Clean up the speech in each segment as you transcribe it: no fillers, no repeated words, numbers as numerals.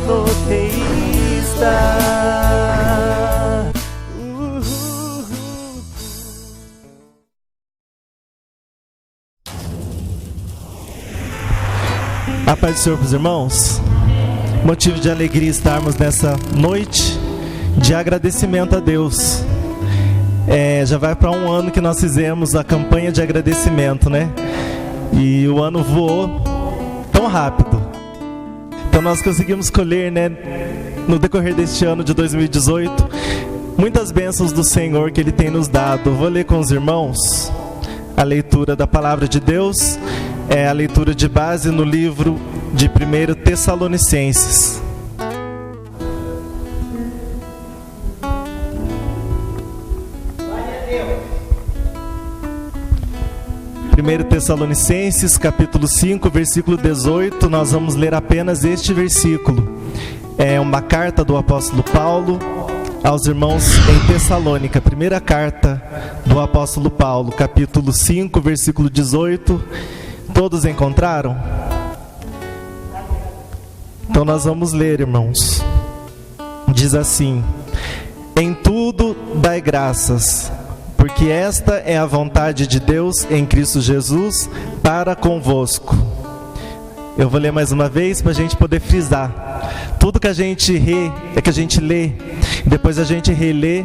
monoteísta. A paz do Senhor para os irmãos. Motivo de alegria estarmos nessa noite de agradecimento a Deus. Já vai para um ano que nós fizemos a campanha de agradecimento, né? E o ano voou tão rápido. Então nós conseguimos colher, né, no decorrer deste ano de 2018, muitas bênçãos do Senhor que Ele tem nos dado. Vou ler com os irmãos a leitura da Palavra de Deus. É a leitura de base no livro de 1 Tessalonicenses. 1 Tessalonicenses, capítulo 5, versículo 18, nós vamos ler apenas este versículo. É uma carta do apóstolo Paulo aos irmãos em Tessalônica, primeira carta do apóstolo Paulo, capítulo 5, versículo 18. Todos encontraram? Então nós vamos ler, irmãos. Diz assim: em tudo dai graças, porque esta é a vontade de Deus em Cristo Jesus para convosco. Eu vou ler mais uma vez para a gente poder frisar. Tudo que a gente lê, depois a gente relê,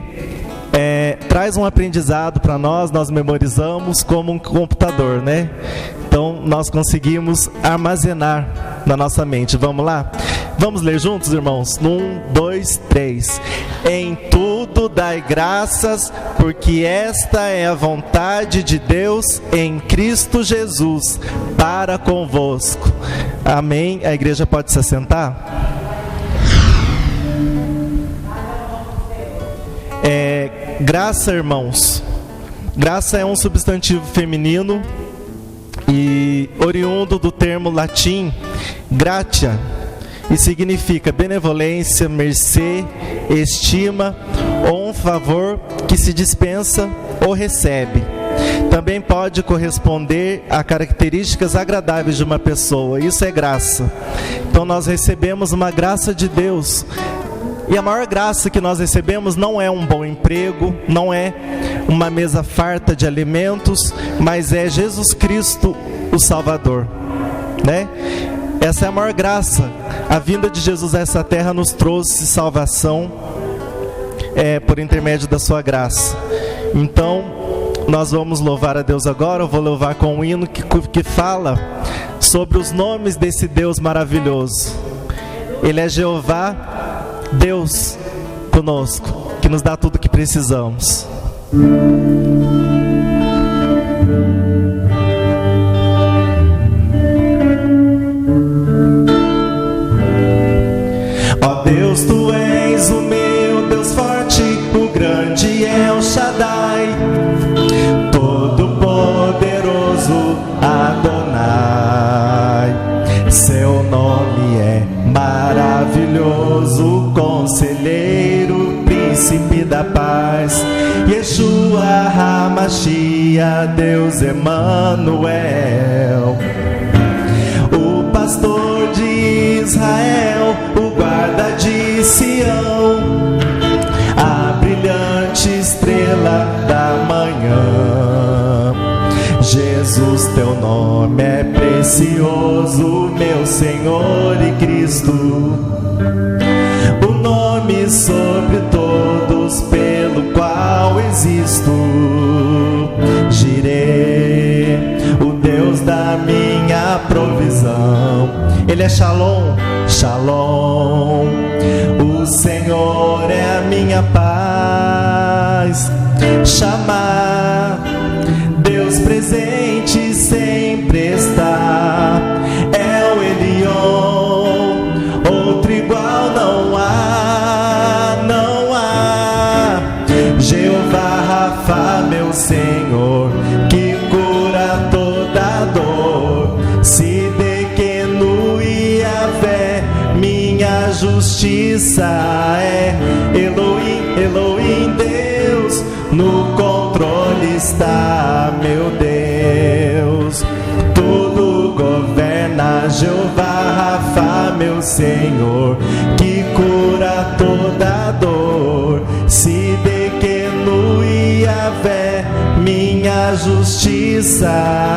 traz um aprendizado para nós memorizamos como um computador, né? Então nós conseguimos armazenar na nossa mente. Vamos lá? Vamos ler juntos, irmãos? 1, 2, 3. Em tudo dai graças, porque esta é a vontade de Deus em Cristo Jesus para convosco. Amém? A igreja pode se assentar? Graça, irmãos. Graça é um substantivo feminino e oriundo do termo latim gratia, e significa benevolência, mercê, estima ou um favor que se dispensa ou recebe. Também pode corresponder a características agradáveis de uma pessoa. Isso é graça. Então nós recebemos uma graça de Deus. E a maior graça que nós recebemos não é um bom emprego, não é uma mesa farta de alimentos, mas é Jesus Cristo, o Salvador, né? Essa é a maior graça. A vinda de Jesus a essa terra nos trouxe salvação, por intermédio da sua graça. Então, nós vamos louvar a Deus agora. Eu vou louvar com um hino que fala sobre os nomes desse Deus maravilhoso. Ele é Jeová, Deus conosco, que nos dá tudo o que precisamos. Ó Deus, Tu és o meu Deus forte, o grande El Shaddai, todo-poderoso Adonai. Seu nome é maravilhoso, conselheiro, príncipe da paz, Yeshua HaMashiach, Deus Emanuel, o pastor de Israel, o guarda de Sião, a brilhante estrela da manhã. Jesus, Teu nome é precioso, meu Senhor e Cristo, o nome sobre todos pelo qual existo. Jireh, o Deus da minha provisão. Ele é Shalom, Shalom, o Senhor é a minha paz. Chamar, Deus presente sempre está. É o Elion, outro igual não há, não há. Jeová Rafa, meu Senhor, que cura toda dor. Sidekenu Yahvé, minha justiça é. Elohim, Elohim, Deus, no controle está, meu Deus. Tudo governa, Jeová Rafa, meu Senhor, que cura toda dor. Se de que no Yahvé minha justiça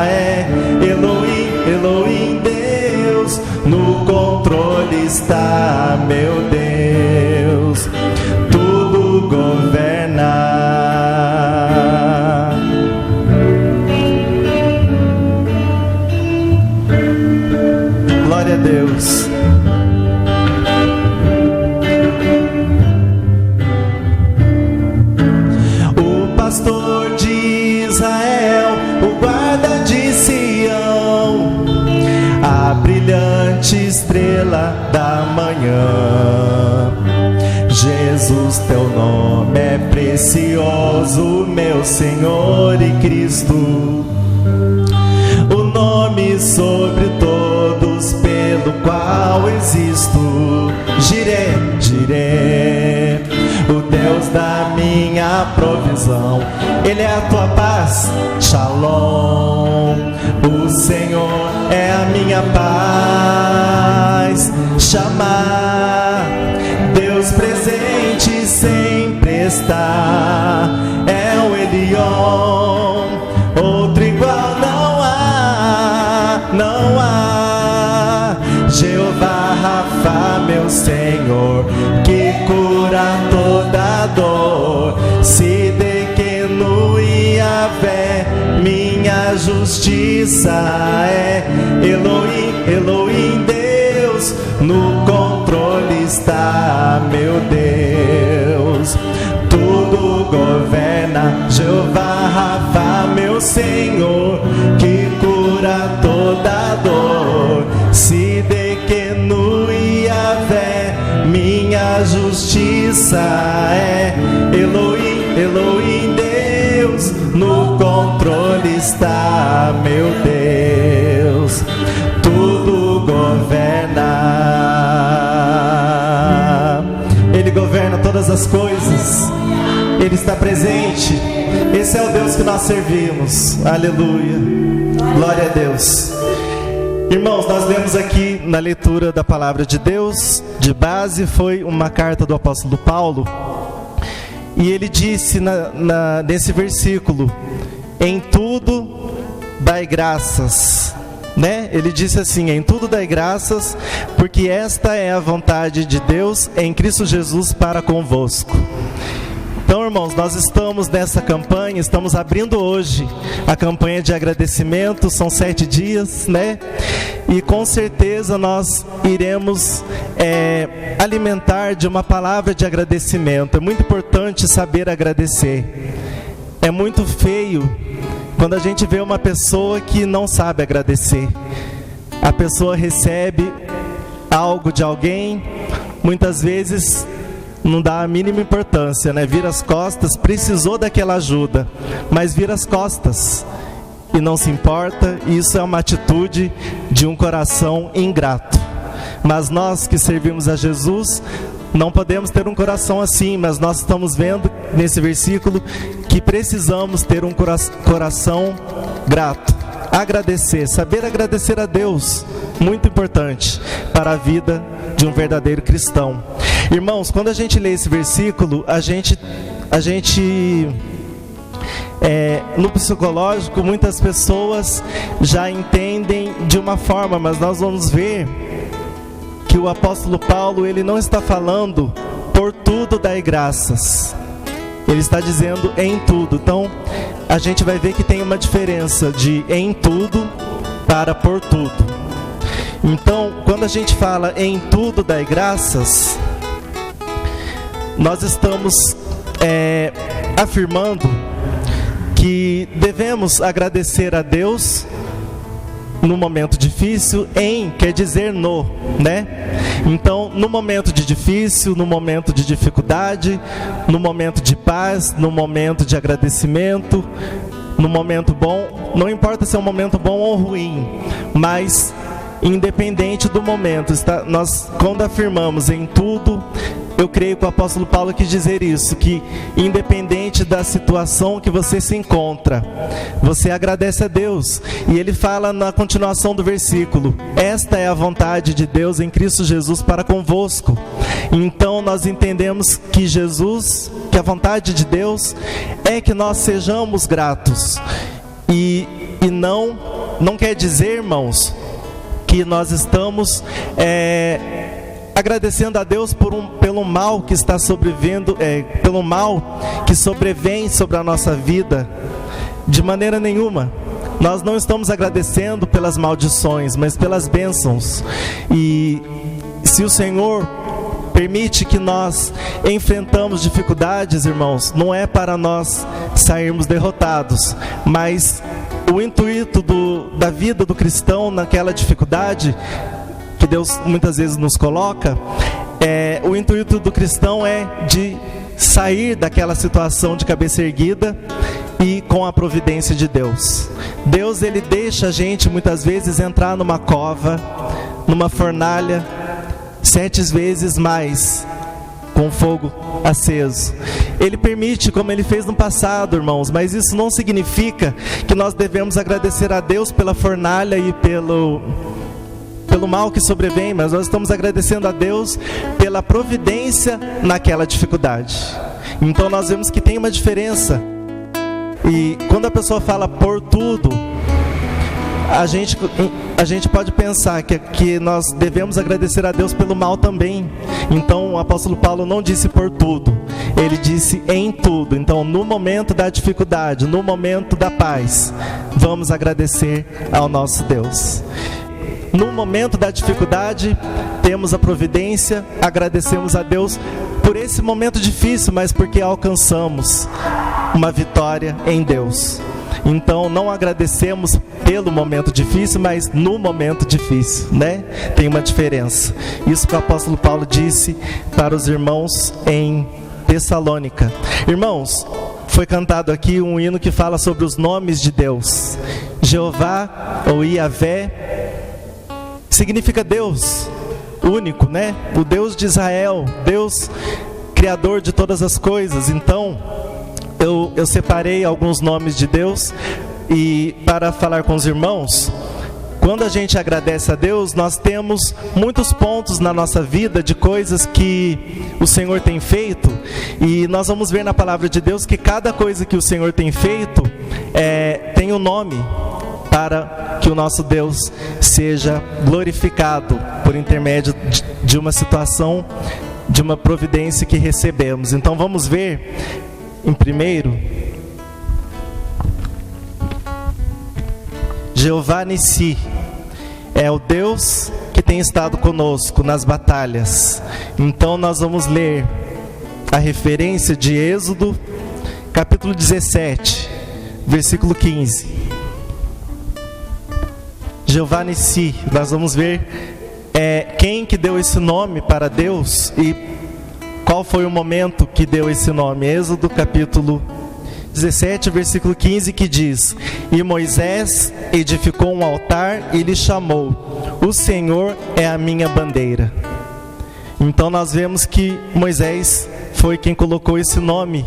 é. Elohim, Elohim, Deus, no controle está, meu Deus, tudo governa. Glória a Deus. O pastor de Israel, o guarda de Sião, a brilhante estrela da manhã. Jesus, teu nome é precioso, meu Senhor e Cristo, o nome sobre todos pelo qual existo. Jiré, Jiré, o Deus da minha provisão, Ele é a tua paz, Shalom. O Senhor é a minha paz, Chamar. Deus presente sempre está, é o Elion, outro igual não há, não há. Jeová Rafa, meu Senhor, que cura toda dor. Se de que no Yahvé minha justiça é. Elohim, Elohim, Deus, no controle está, meu Deus, tudo governa. Jeová Rafa, meu Senhor, que cura toda dor. Se de que no Yahvé minha justiça é. Elohim, Elohim, Deus, no controle está, meu Deus, tudo governa. Ele governa todas as coisas, Ele está presente. Esse é o Deus que nós servimos. Aleluia, glória a Deus. Irmãos, nós lemos aqui na leitura da palavra de Deus, de base, foi uma carta do apóstolo Paulo. E ele disse nesse versículo: em tudo dai graças, né? Ele disse assim: em tudo dai graças, porque esta é a vontade de Deus em Cristo Jesus para convosco. Então, irmãos, nós estamos nessa campanha, estamos abrindo hoje a campanha de agradecimento, são 7 dias, né? E com certeza nós iremos alimentar de uma palavra de agradecimento. É muito importante saber agradecer. É muito feio quando a gente vê uma pessoa que não sabe agradecer. A pessoa recebe algo de alguém, muitas vezes não dá a mínima importância, né? Vira as costas, precisou daquela ajuda, mas vira as costas e não se importa. Isso é uma atitude de um coração ingrato. Mas nós que servimos a Jesus não podemos ter um coração assim, mas nós estamos vendo nesse versículo que precisamos ter um coração grato. Agradecer, saber agradecer a Deus, muito importante para a vida de um verdadeiro cristão. Irmãos, quando a gente lê esse versículo, a gente no psicológico, muitas pessoas já entendem de uma forma, mas nós vamos ver que o apóstolo Paulo, ele não está falando por tudo dai graças, ele está dizendo em tudo. Então a gente vai ver que tem uma diferença de em tudo para por tudo. Então, quando a gente fala em tudo dai graças, nós estamos afirmando que devemos agradecer a Deus no momento difícil. Em quer dizer no, né? Então, no momento de difícil, no momento de dificuldade, no momento de paz, no momento de agradecimento, no momento bom, não importa se é um momento bom ou ruim, mas independente do momento, nós quando afirmamos em tudo, eu creio que o apóstolo Paulo quis dizer isso, que independente da situação que você se encontra, você agradece a Deus. E ele fala na continuação do versículo: esta é a vontade de Deus em Cristo Jesus para convosco. Então nós entendemos que que a vontade de Deus é que nós sejamos gratos. E não quer dizer, irmãos, que nós estamos agradecendo a Deus pelo mal que está sobrevivendo, pelo mal que sobrevém sobre a nossa vida. De maneira nenhuma. Nós não estamos agradecendo pelas maldições, mas pelas bênçãos. E se o Senhor permite que nós enfrentamos dificuldades, irmãos, não é para nós sairmos derrotados, mas o intuito da vida do cristão naquela dificuldade que Deus muitas vezes nos coloca, o intuito do cristão é de sair daquela situação de cabeça erguida e com a providência de Deus. Deus, ele deixa a gente muitas vezes entrar numa cova, numa fornalha, 7 vezes mais, com fogo aceso. Ele permite, como ele fez no passado, irmãos, mas isso não significa que nós devemos agradecer a Deus pela fornalha e pelo mal que sobrevém, mas nós estamos agradecendo a Deus pela providência naquela dificuldade. Então nós vemos que tem uma diferença. E quando a pessoa fala por tudo, a gente pode pensar que nós devemos agradecer a Deus pelo mal também. Então o apóstolo Paulo não disse por tudo, ele disse em tudo. Então no momento da dificuldade, no momento da paz, vamos agradecer ao nosso Deus. No momento da dificuldade, temos a providência, agradecemos a Deus por esse momento difícil, mas porque alcançamos uma vitória em Deus. Então não agradecemos pelo momento difícil, mas no momento difícil, né? Tem uma diferença. Isso que o apóstolo Paulo disse para os irmãos em Tessalônica. Irmãos, foi cantado aqui um hino que fala sobre os nomes de Deus. Jeová ou Iavé significa Deus único, né? O Deus de Israel, Deus criador de todas as coisas. Então eu separei alguns nomes de Deus e para falar com os irmãos. Quando a gente agradece a Deus, nós temos muitos pontos na nossa vida de coisas que o Senhor tem feito, e nós vamos ver na palavra de Deus que cada coisa que o Senhor tem feito tem um nome, para que o nosso Deus seja glorificado por intermédio de uma situação, de uma providência que recebemos. Então vamos ver em primeiro, Jeová Nissi é o Deus que tem estado conosco nas batalhas. Então nós vamos ler a referência de Êxodo, capítulo 17, versículo 15. Jeová Nissi, nós vamos ver quem que deu esse nome para Deus e qual foi o momento que deu esse nome. Êxodo capítulo 17, versículo 15, que diz: e Moisés edificou um altar e lhe chamou: o Senhor é a minha bandeira. Então nós vemos que Moisés foi quem colocou esse nome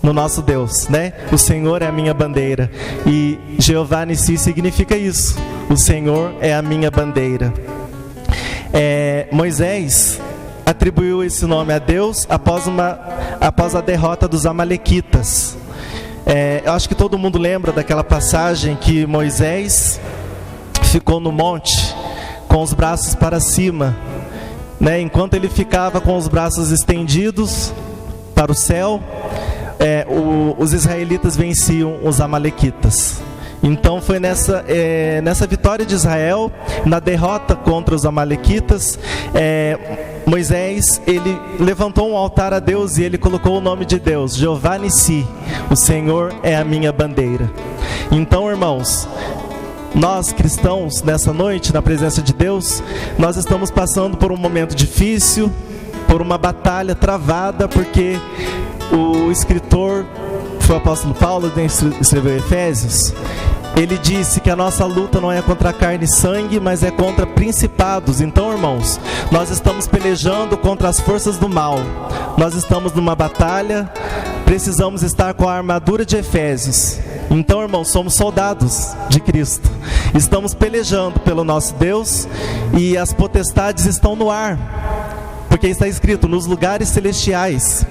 no nosso Deus, né? O Senhor é a minha bandeira. E Jeová Nissi significa isso: o Senhor é a minha bandeira. Moisés atribuiu esse nome a Deus após a derrota dos amalequitas. Eu acho que todo mundo lembra daquela passagem que Moisés ficou no monte com os braços para cima, né? Enquanto ele ficava com os braços estendidos para o céu, os israelitas venciam os amalequitas. Então foi nessa vitória de Israel, na derrota contra os amalequitas, Moisés, ele levantou um altar a Deus e ele colocou o nome de Deus, Jeová Nissi, o Senhor é a minha bandeira. Então, irmãos, nós cristãos, nessa noite, na presença de Deus, nós estamos passando por um momento difícil, por uma batalha travada, porque o escritor, foi o apóstolo Paulo, que escreveu Efésios, Ele disse que a nossa luta não é contra carne e sangue, mas é contra principados. Então, irmãos, nós estamos pelejando contra as forças do mal. Nós estamos numa batalha, precisamos estar com a armadura de Efésios. Então, irmãos, somos soldados de Cristo. Estamos pelejando pelo nosso Deus e as potestades estão no ar, porque está escrito nos lugares celestiais.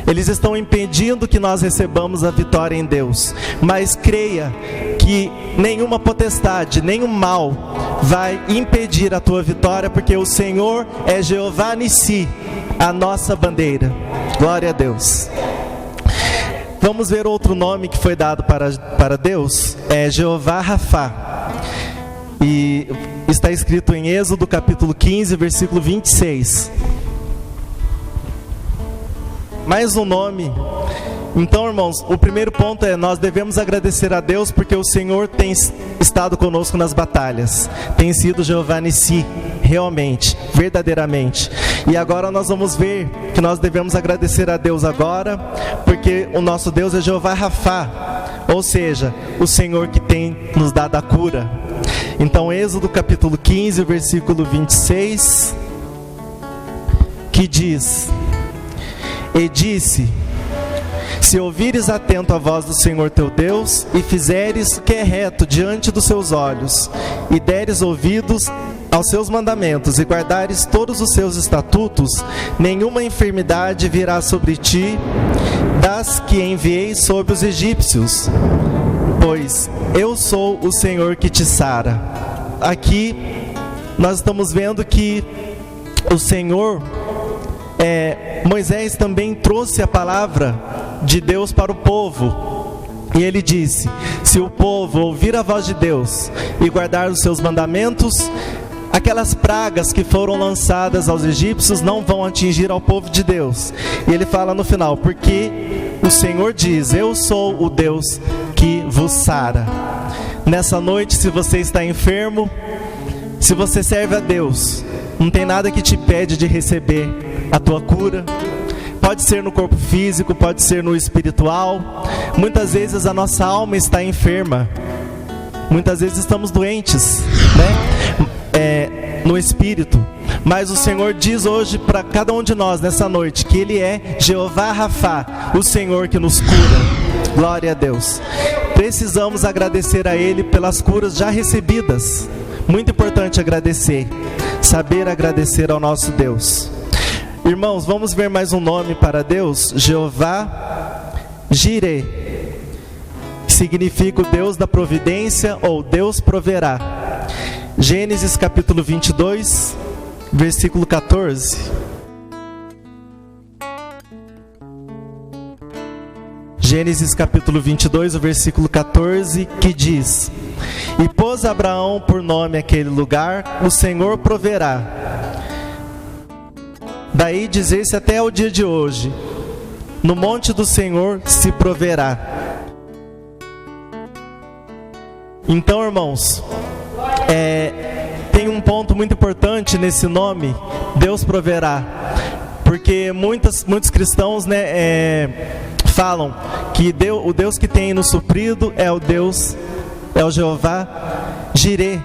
Eles estão impedindo que nós recebamos a vitória em Deus. Mas creia que nenhuma potestade, nenhum mal vai impedir a tua vitória, porque o Senhor é Jeová Nissi, a nossa bandeira. Glória a Deus. Vamos ver outro nome que foi dado para Deus, é Jeová Rafá. E está escrito em Êxodo capítulo 15, versículo 26. Mais um nome. Então, irmãos, o primeiro ponto é: nós devemos agradecer a Deus porque o Senhor tem estado conosco nas batalhas. Tem sido Jeová Nissi, realmente, verdadeiramente. E agora nós vamos ver que nós devemos agradecer a Deus agora, porque o nosso Deus é Jeová Rafá, ou seja, o Senhor que tem nos dado a cura. Então, Êxodo capítulo 15, versículo 26, que diz: E disse: Se ouvires atento a voz do Senhor teu Deus, e fizeres o que é reto diante dos seus olhos, e deres ouvidos aos seus mandamentos, e guardares todos os seus estatutos, nenhuma enfermidade virá sobre ti, das que enviei sobre os egípcios, pois eu sou o Senhor que te sara. Aqui nós estamos vendo que o Senhor, Moisés também trouxe a palavra de Deus para o povo, e ele disse: se o povo ouvir a voz de Deus e guardar os seus mandamentos, aquelas pragas que foram lançadas aos egípcios não vão atingir ao povo de Deus. E ele fala no final: porque o Senhor diz: eu sou o Deus que vos sara. Nessa noite, se você está enfermo, se você serve a Deus, não tem nada que te impede de receber a tua cura. Pode ser no corpo físico, pode ser no espiritual. Muitas vezes a nossa alma está enferma, muitas vezes estamos doentes, no espírito. Mas o Senhor diz hoje para cada um de nós nessa noite que Ele é Jeová Rafá, o Senhor que nos cura. Glória a Deus. Precisamos agradecer a Ele pelas curas já recebidas. Muito importante agradecer, saber agradecer ao nosso Deus. Irmãos, vamos ver mais um nome para Deus: Jeová Jireh, que significa o Deus da providência ou Deus proverá. Gênesis capítulo 22, versículo 14. Gênesis capítulo 22, o versículo 14, que diz: E pôs Abraão por nome aquele lugar: o Senhor proverá. Daí dizer-se até o dia de hoje: no monte do Senhor se proverá. Então, irmãos, tem um ponto muito importante nesse nome, Deus proverá, porque muitos cristãos falam que o Deus que tem nos suprido é o Jeová Jireh,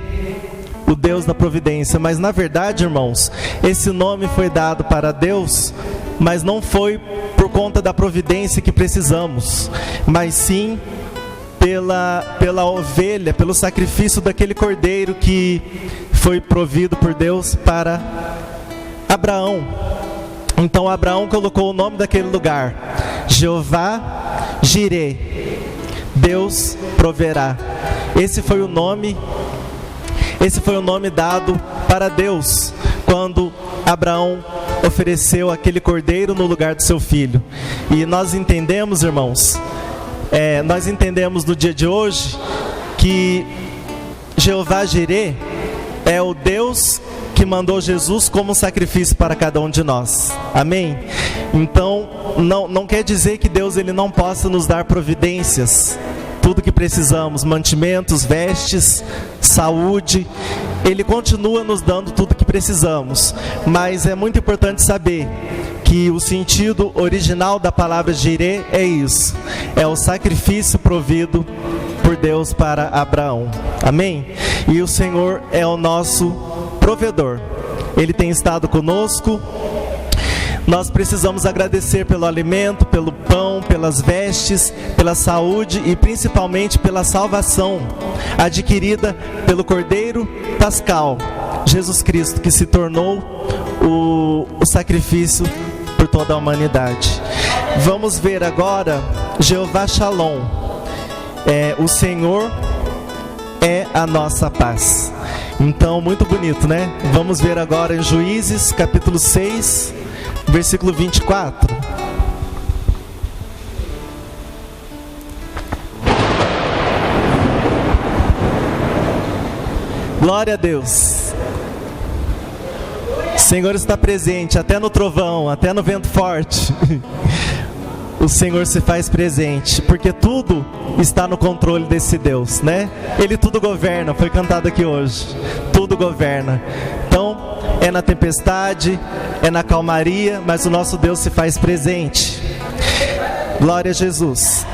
o Deus da providência. Mas na verdade, irmãos, esse nome foi dado para Deus, mas não foi por conta da providência que precisamos, mas sim pela ovelha, pelo sacrifício daquele cordeiro que foi provido por Deus para Abraão. Então Abraão colocou o nome daquele lugar: Jeová Jireh, Deus proverá. Esse foi o nome dado para Deus quando Abraão ofereceu aquele cordeiro no lugar do seu filho. E nós entendemos, irmãos, nós entendemos no dia de hoje que Jeová Jireh é o Deus que mandou Jesus como sacrifício para cada um de nós. Amém? Então, não quer dizer que Deus ele não possa nos dar providências, tudo que precisamos, mantimentos, vestes, saúde. Ele continua nos dando tudo que precisamos, mas é muito importante saber que o sentido original da palavra Jireh é isso: é o sacrifício provido por Deus para Abraão. Amém? E o Senhor é o nosso provedor. Ele tem estado conosco. Nós precisamos agradecer pelo alimento, pelo pão, pelas vestes, pela saúde e principalmente pela salvação adquirida pelo Cordeiro Pascal, Jesus Cristo, que se tornou o sacrifício por toda a humanidade. Vamos ver agora Jeová Shalom. O Senhor é a nossa paz. Então, muito bonito, né? Vamos ver agora em Juízes, capítulo 6, versículo 24. Glória a Deus. O Senhor está presente até no trovão, até no vento forte. O Senhor se faz presente, porque tudo está no controle desse Deus, né? Ele tudo governa, foi cantado aqui hoje. Tudo governa. Então, é na tempestade, é na calmaria, mas o nosso Deus se faz presente. Glória a Jesus.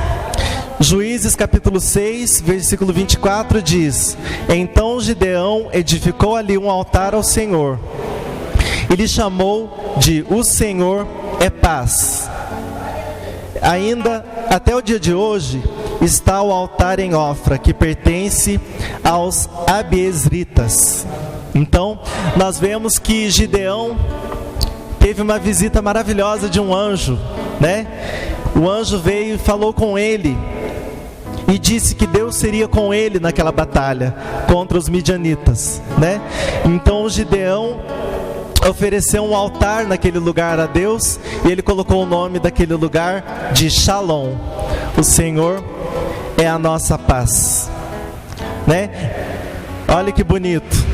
Juízes capítulo 6, versículo 24 diz: Então Gideão edificou ali um altar ao Senhor. Ele chamou de O Senhor é Paz. Ainda até o dia de hoje está o altar em Ofra, que pertence aos abiesritas. Então, nós vemos que Gideão teve uma visita maravilhosa de um anjo, né? O anjo veio e falou com ele e disse que Deus seria com ele naquela batalha contra os midianitas, né? Então Gideão ofereceu um altar naquele lugar a Deus e ele colocou o nome daquele lugar de Shalom. O Senhor é a nossa paz, né? Olha que bonito.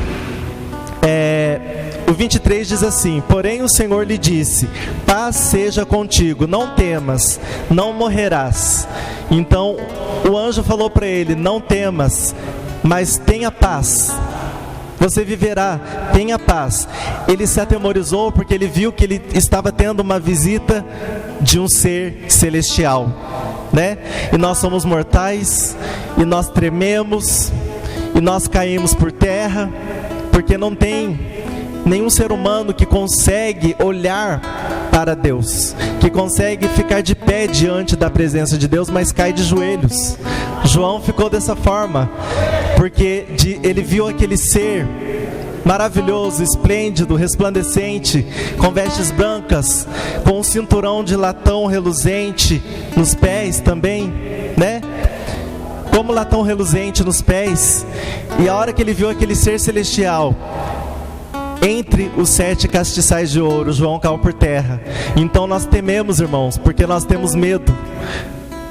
O 23 diz assim: Porém o Senhor lhe disse: Paz seja contigo, não temas, não morrerás. Então o anjo falou para ele: Não temas, mas tenha paz. Você viverá, tenha paz. Ele se atemorizou porque ele viu que ele estava tendo uma visita de um ser celestial, né? E nós somos mortais, e nós trememos, e nós caímos por terra, porque não tem nenhum ser humano que consegue olhar para Deus, que consegue ficar de pé diante da presença de Deus, mas cai de joelhos. João ficou dessa forma, porque ele viu aquele ser maravilhoso, esplêndido, resplandecente, com vestes brancas, com um cinturão de latão reluzente nos pés também, né? Como latão reluzente nos pés. E a hora que ele viu aquele ser celestial entre os 7 castiçais de ouro, João caiu por terra. Então nós tememos, irmãos, porque nós temos medo.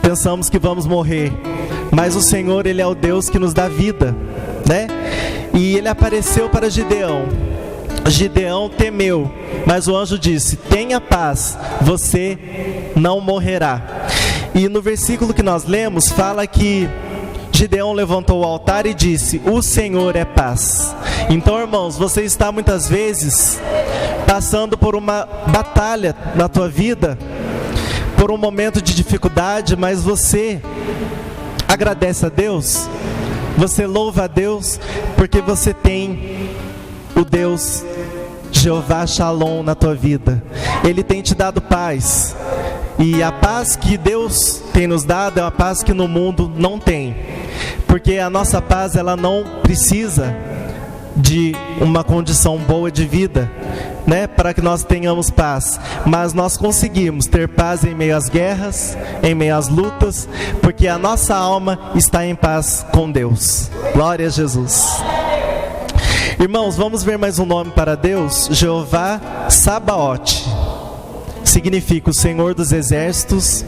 Pensamos que vamos morrer, mas o Senhor, Ele é o Deus que nos dá vida, né? E Ele apareceu para Gideão. Gideão temeu, mas o anjo disse: Tenha paz, você não morrerá. E no versículo que nós lemos, fala que Gideão levantou o altar e disse: O Senhor é paz. Então, irmãos, você está muitas vezes passando por uma batalha na tua vida, por um momento de dificuldade, mas você agradece a Deus, você louva a Deus, porque você tem o Deus Jeová Shalom na tua vida. Ele tem te dado paz, e a paz que Deus tem nos dado é uma paz que no mundo não tem, porque a nossa paz, ela não precisa de uma condição boa de vida, né, para que nós tenhamos paz, mas nós conseguimos ter paz em meio às guerras, em meio às lutas, porque a nossa alma está em paz com Deus. Glória a Jesus. Irmãos, vamos ver mais um nome para Deus. Jeová Sabaote significa o Senhor dos Exércitos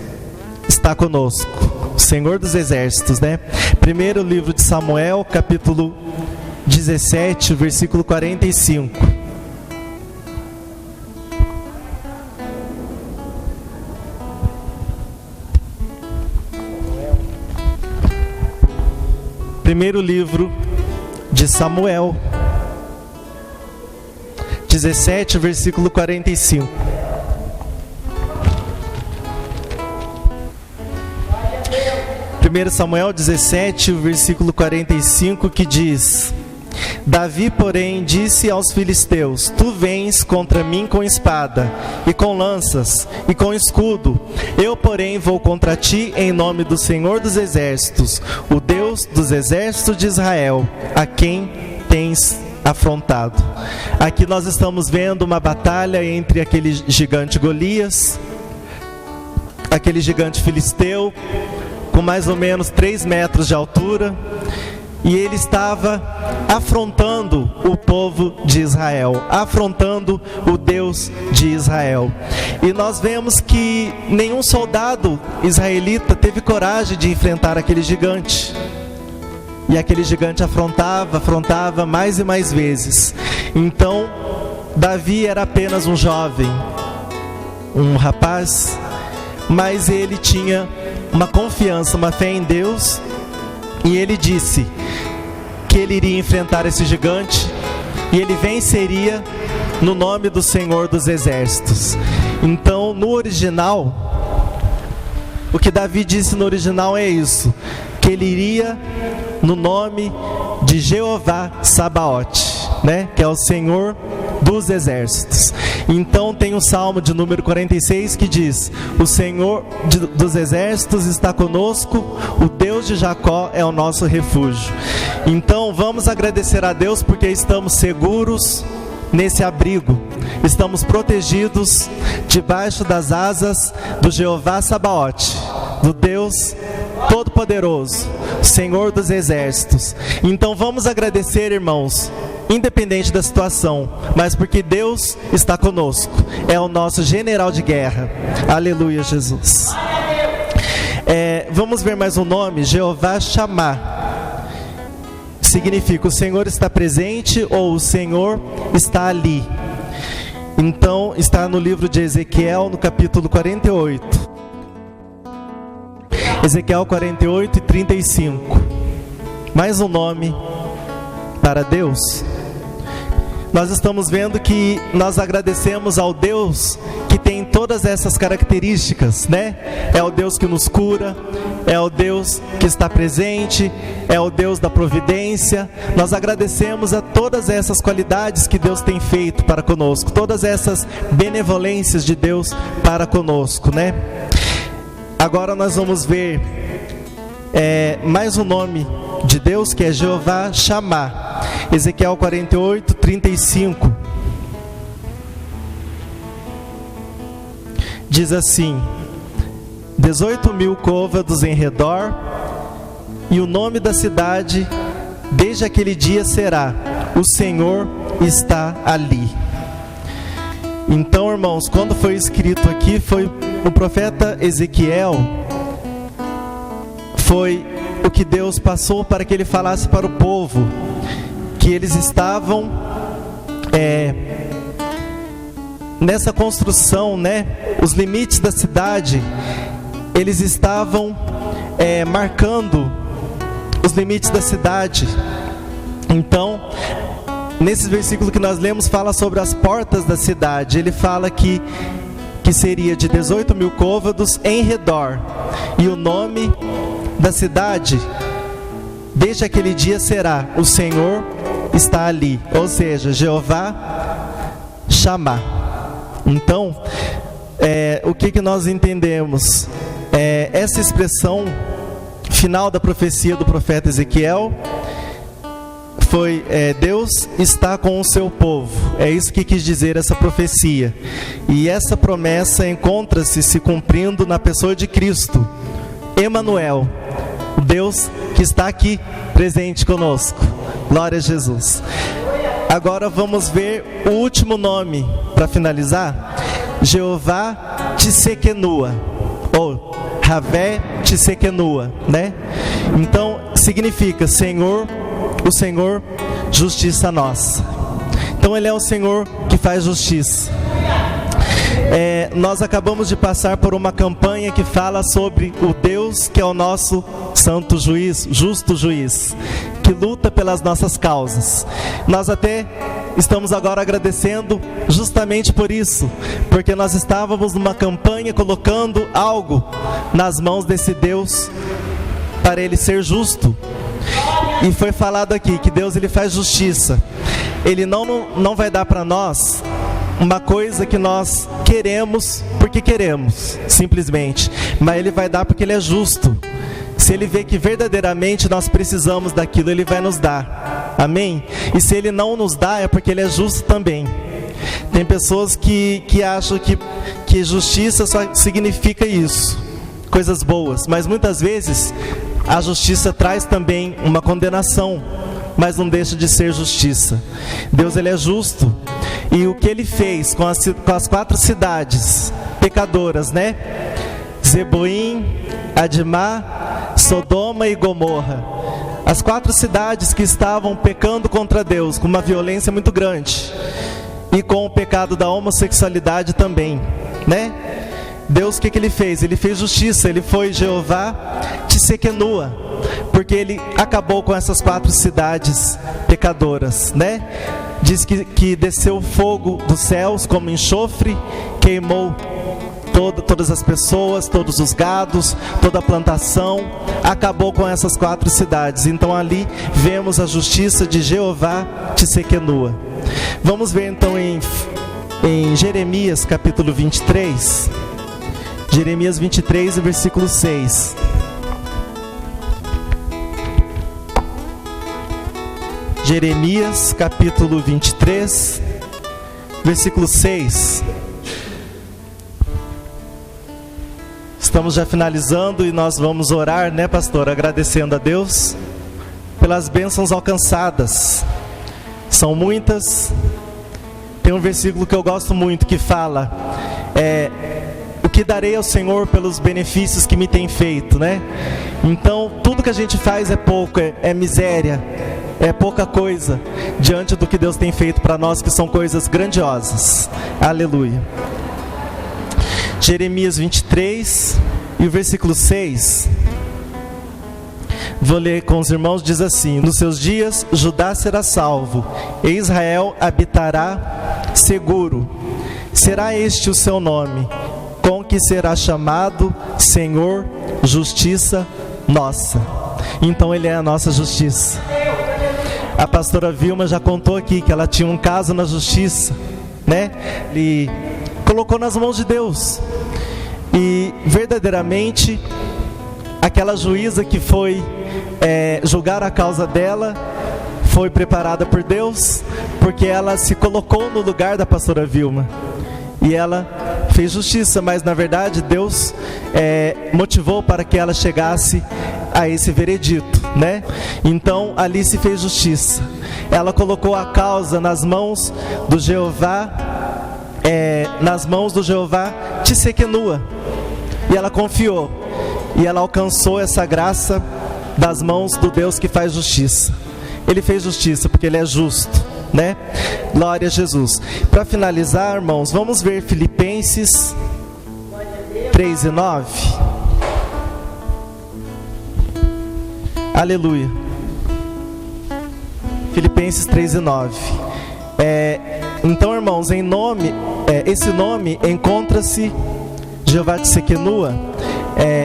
está conosco. O Senhor dos Exércitos, né? Primeiro livro de Samuel, capítulo 17, versículo 45. Primeiro livro de Samuel, 17, versículo 45. 1 Samuel 17, o versículo 45, que diz: Davi, porém, disse aos filisteus: Tu vens contra mim com espada, e com lanças, e com escudo. Eu, porém, vou contra ti em nome do Senhor dos Exércitos, o Deus dos exércitos de Israel, a quem tens afrontado. Aqui nós estamos vendo uma batalha entre aquele gigante Golias, aquele gigante filisteu, com mais ou menos 3 metros de altura, e ele estava afrontando o povo de Israel, afrontando o Deus de Israel. E nós vemos que nenhum soldado israelita teve coragem de enfrentar aquele gigante. E aquele gigante afrontava mais e mais vezes. Então, Davi era apenas um jovem, um rapaz, mas ele tinha uma confiança, uma fé em Deus, e ele disse que ele iria enfrentar esse gigante, e ele venceria no nome do Senhor dos Exércitos. Então, no original, o que Davi disse no original é isso, que ele iria no nome de Jeová Sabaote, né? Que é o Senhor dos Exércitos. Então tem o Salmo de número 46 que diz: O Senhor dos Exércitos está conosco, o Deus de Jacó é o nosso refúgio. Então vamos agradecer a Deus porque estamos seguros nesse abrigo, estamos protegidos debaixo das asas do Jeová Sabaote, do Deus Todo-Poderoso, Senhor dos Exércitos. Então vamos agradecer, irmãos, independente da situação, mas porque Deus está conosco, é o nosso general de guerra. Aleluia, Jesus. Vamos ver mais um nome, Jeová Shammah. Significa o Senhor está presente ou o Senhor está ali. Então está no livro de Ezequiel, no capítulo 48. Ezequiel 48 e 35. Mais um nome para Deus. Nós estamos vendo que nós agradecemos ao Deus que tem todas essas características, né? É o Deus que nos cura, é o Deus que está presente, é o Deus da providência. Nós agradecemos a todas essas qualidades que Deus tem feito para conosco, todas essas benevolências de Deus para conosco, né? Agora nós vamos ver mais um nome de Deus, que é Jeová Shammah. Ezequiel 48, 35. Diz assim: 18.000 côvados em redor, e o nome da cidade desde aquele dia será: o Senhor está ali. Então, irmãos, quando foi escrito aqui, foi o profeta Ezequiel, foi o que Deus passou para que ele falasse para o povo, que eles estavam nessa construção, né? Os limites da cidade, eles estavam marcando os limites da cidade. Então, nesse versículo que nós lemos, fala sobre as portas da cidade. Ele fala que seria de 18.000 côvados em redor, e o nome da cidade desde aquele dia será: o Senhor está ali, ou seja, Jeová Shammah. Então, o que nós entendemos? Essa expressão final da profecia do profeta Ezequiel foi: Deus está com o seu povo. É isso que quis dizer essa profecia. E essa promessa encontra-se se cumprindo na pessoa de Cristo, Emanuel, o Deus que está aqui presente conosco. Glória a Jesus. Agora vamos ver o último nome para finalizar: Jeová Tsekenua, ou Javé Tsekenua, né? Então significa Senhor, o Senhor, justiça nossa. Então ele é o Senhor que faz justiça. Nós acabamos de passar por uma campanha que fala sobre o Deus que é o nosso santo juiz, justo juiz, que luta pelas nossas causas. Nós até estamos agora agradecendo justamente por isso, porque nós estávamos numa campanha colocando algo nas mãos desse Deus para ele ser justo. E foi falado aqui que Deus ele faz justiça. Ele não vai dar para nós uma coisa que nós queremos porque queremos, simplesmente. Mas Ele vai dar porque Ele é justo. Se Ele vê que verdadeiramente nós precisamos daquilo, Ele vai nos dar. Amém? E se Ele não nos dá, é porque Ele é justo também. Tem pessoas que acham que justiça só significa isso, coisas boas. Mas muitas vezes a justiça traz também uma condenação, mas não deixa de ser justiça. Deus ele é justo. E o que Ele fez com as 4 cidades pecadoras, né? Zeboim, Adimá, Sodoma e Gomorra. As 4 cidades que estavam pecando contra Deus, com uma violência muito grande. E com o pecado da homossexualidade também, né? Deus, o que Ele fez? Ele fez justiça. Ele foi Jeová Tsequenua, porque Ele acabou com essas 4 cidades pecadoras, né? Diz que desceu fogo dos céus como enxofre, queimou todas as pessoas, todos os gados, toda a plantação, acabou com essas 4 cidades. Então ali vemos a justiça de Jeová Tsequenua. Vamos ver então em Jeremias capítulo 23, Jeremias 23 e versículo 6. Jeremias capítulo 23, versículo 6. Estamos já finalizando e nós vamos orar, né, pastor? Agradecendo a Deus pelas bênçãos alcançadas. São muitas. Tem um versículo que eu gosto muito que fala: o que darei ao Senhor pelos benefícios que me tem feito, né? Então, tudo que a gente faz é pouco, é miséria, é pouca coisa diante do que Deus tem feito para nós, que são coisas grandiosas. Aleluia. Jeremias 23 e o versículo 6. Vou ler com os irmãos, diz assim: nos seus dias Judá será salvo, e Israel habitará seguro. Será este o seu nome, com que será chamado Senhor, Justiça Nossa. Então Ele é a nossa justiça. A pastora Vilma já contou aqui que ela tinha um caso na justiça, né? Ele colocou nas mãos de Deus. E verdadeiramente aquela juíza que foi julgar a causa dela foi preparada por Deus, porque ela se colocou no lugar da pastora Vilma e ela fez justiça, mas na verdade Deus motivou para que ela chegasse a esse veredito, né? Então ali se fez justiça. Ela colocou a causa nas mãos do Jeová, Tsequenua, e ela confiou, e ela alcançou essa graça das mãos do Deus que faz justiça. Ele fez justiça porque Ele é justo, né? Glória a Jesus. Para finalizar, irmãos, vamos ver Filipenses 3 e 9. Aleluia. Filipenses 3 e 9. Então, irmãos, esse nome encontra-se, Jeová Tsequenua,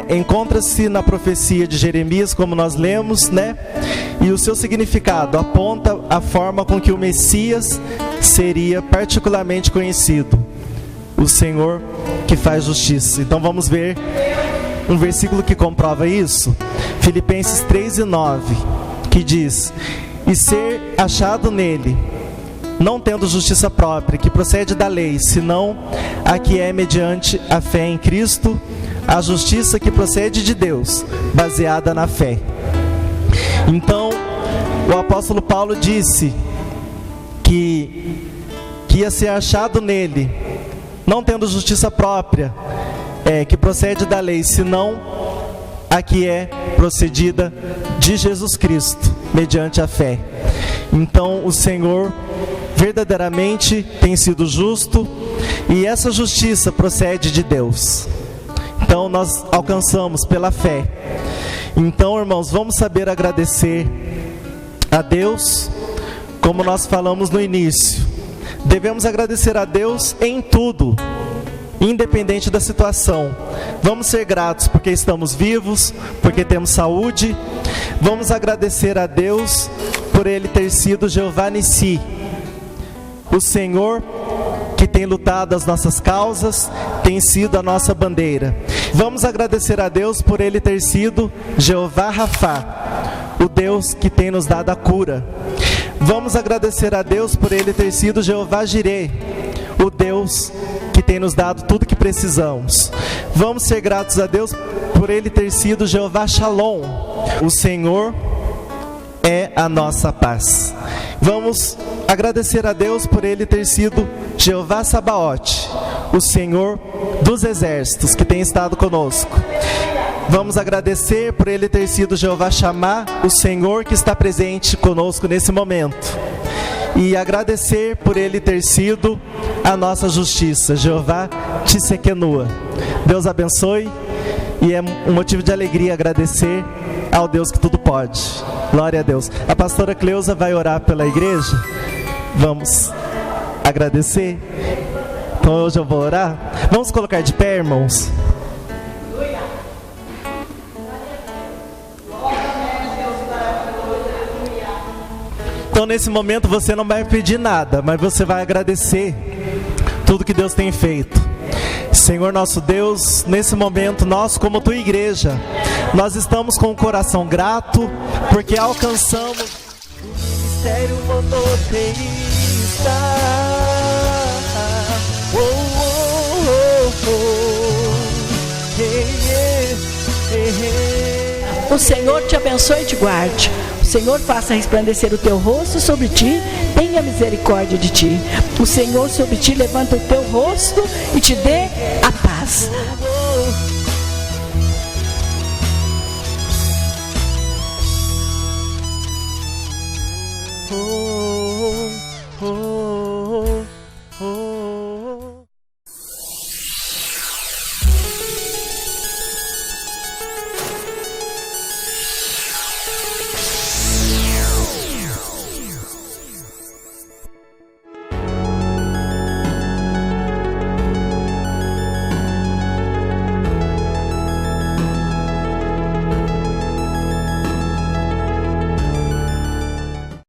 encontra-se na profecia de Jeremias, como nós lemos, né? E o seu significado aponta a forma com que o Messias seria particularmente conhecido: o Senhor que faz justiça. Então vamos ver um versículo que comprova isso. Filipenses 3 e 9, que diz: e ser achado nele, não tendo justiça própria, que procede da lei, senão a que é mediante a fé em Cristo, a justiça que procede de Deus, baseada na fé. Então, o apóstolo Paulo disse que ia ser achado nele, não tendo justiça própria, que procede da lei, senão a que é procedida de Jesus Cristo, mediante a fé. Então, o Senhor verdadeiramente tem sido justo, e essa justiça procede de Deus. Então nós alcançamos pela fé. Então, irmãos, vamos saber agradecer a Deus, como nós falamos no início. Devemos agradecer a Deus em tudo, independente da situação. Vamos ser gratos porque estamos vivos, porque temos saúde. Vamos agradecer a Deus por Ele ter sido Jeová Nissi, o Senhor que tem lutado as nossas causas, tem sido a nossa bandeira. Vamos agradecer a Deus por Ele ter sido Jeová Rafá, o Deus que tem nos dado a cura. Vamos agradecer a Deus por Ele ter sido Jeová Jireh, o Deus que tem nos dado tudo que precisamos. Vamos ser gratos a Deus por Ele ter sido Jeová Shalom, o Senhor é a nossa paz. Vamos agradecer a Deus por Ele ter sido Jeová Sabaote, o Senhor dos exércitos que tem estado conosco. Vamos agradecer por Ele ter sido Jeová Shammah, o Senhor que está presente conosco nesse momento. E agradecer por Ele ter sido a nossa justiça, Jeová Tsidkenu. Deus abençoe, e é um motivo de alegria agradecer ao Deus que tudo pode. Glória a Deus. A pastora Cleusa vai orar pela igreja. Vamos agradecer. Então hoje eu vou orar. Vamos colocar de pé, irmãos. Então nesse momento você não vai pedir nada, mas você vai agradecer tudo que Deus tem feito. Senhor nosso Deus, nesse momento nós como tua igreja, nós estamos com o coração grato porque alcançamos o ministério monoteísta. Oh, oh, oh, oh. O Senhor te abençoe e te guarde. O Senhor faça resplandecer o teu rosto sobre ti, tenha misericórdia de ti. O Senhor sobre ti levanta o teu rosto e te dê a paz.